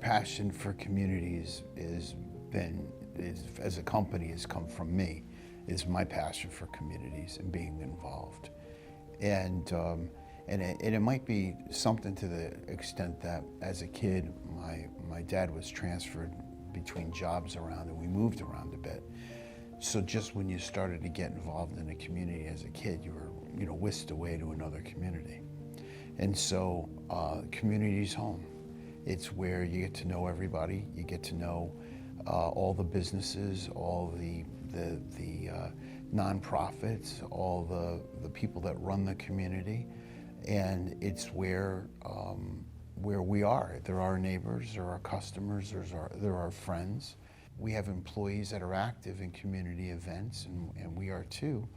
passion for communities as a company has come from me, is my passion for communities and being involved. And it might be something to the extent that as a kid, my dad was transferred between jobs around and we moved around a bit. So just when you started to get involved in a community as a kid, you were, whisked away to another community. And so community's home. It's where you get to know everybody. You get to know all the businesses, all the nonprofits, all the people that run the community. And it's where we are. There are neighbors, there are customers, there are friends. We have employees that are active in community events, and we are too.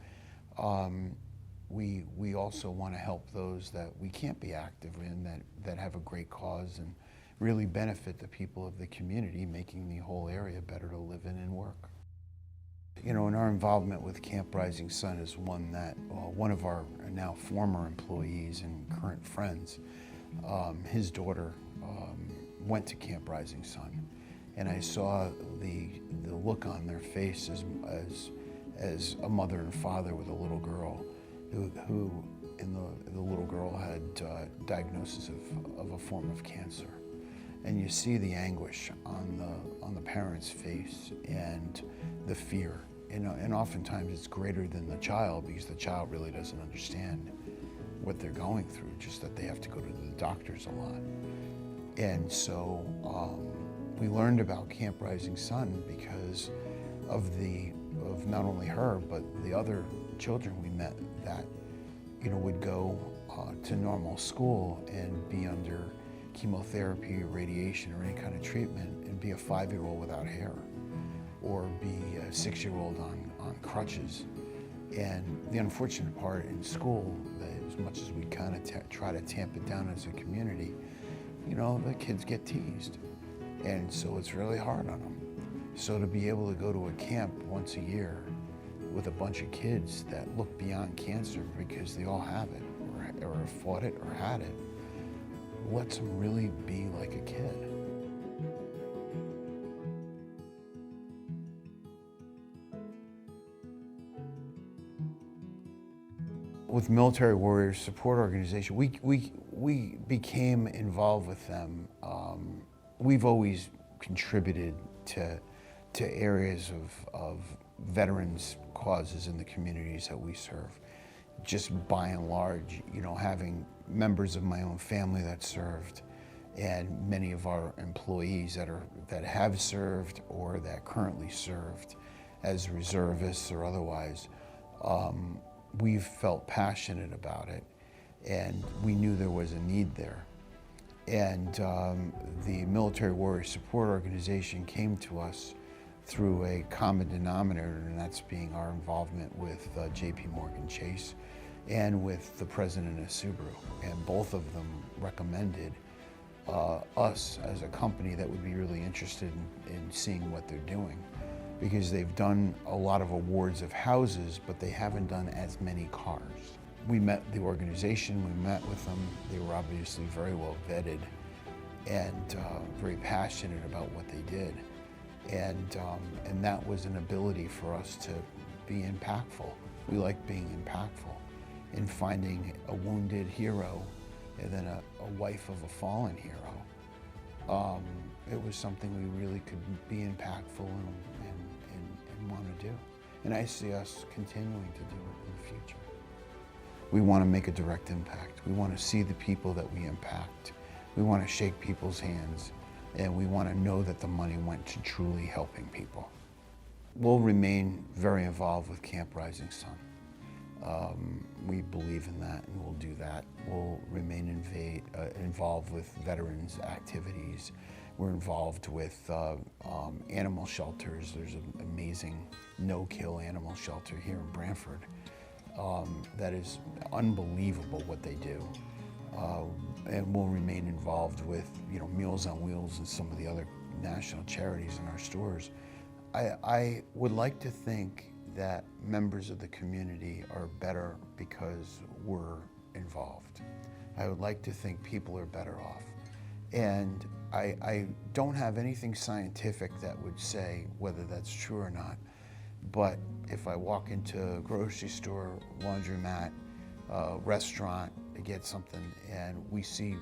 We also want to help those that we can't be active in, that have a great cause and really benefit the people of the community, making the whole area better to live in and work. And our involvement with Camp Rising Sun is one that one of our now former employees and current friends, his daughter went to Camp Rising Sun, and I saw the look on their face as a mother and father with a little girl, who the little girl had diagnosis of a form of cancer. And you see the anguish on the parent's face and the fear. And oftentimes it's greater than the child, because the child really doesn't understand what they're going through, just that they have to go to the doctors a lot. And so we learned about Camp Rising Sun because of not only her, but the other children we met that would go to normal school and be under chemotherapy or radiation or any kind of treatment and be a 5-year-old without hair, or be a 6-year-old on crutches. And the unfortunate part in school, that as much as we kind of try to tamp it down as a community, the kids get teased. And so it's really hard on them. So to be able to go to a camp once a year with a bunch of kids that look beyond cancer because they all have it, or have fought it or had it, lets them really be like a kid. With Military Warriors Support Organization, we became involved with them. We've always contributed to areas of veterans' causes in the communities that we serve. Just by and large, having members of my own family that served, and many of our employees that have served or that currently served as reservists or otherwise, we've felt passionate about it, and we knew there was a need there. And the Military Warrior Support Organization came to us through a common denominator, and that's being our involvement with JP Morgan Chase and with the president of Subaru. And both of them recommended us as a company that would be really interested in seeing what they're doing, because they've done a lot of awards of houses, but they haven't done as many cars. We met the organization, we met with them. They were obviously very well vetted and very passionate about what they did. And that was an ability for us to be impactful. We like being impactful in finding a wounded hero and then a wife of a fallen hero. It was something we really could be impactful and want to do. And I see us continuing to do it in the future. We want to make a direct impact. We want to see the people that we impact. We want to shake people's hands, and we want to know that the money went to truly helping people. We'll remain very involved with Camp Rising Sun. We believe in that, and we'll do that. We'll remain involved with veterans activities. We're involved with animal shelters. There's an amazing no-kill animal shelter here in Brantford that is unbelievable what they do. And we'll remain involved with Meals on Wheels and some of the other national charities in our stores. I would like to think that members of the community are better because we're involved. I would like to think people are better off. And I don't have anything scientific that would say whether that's true or not, but if I walk into a grocery store, laundromat, restaurant to get something, and we see,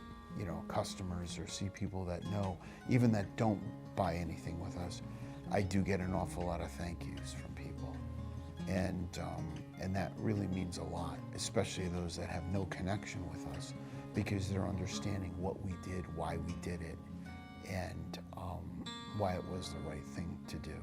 customers or see people that know, even that don't buy anything with us, I do get an awful lot of thank yous from people, and that really means a lot, especially those that have no connection with us, because they're understanding what we did, why we did it, and why it was the right thing to do.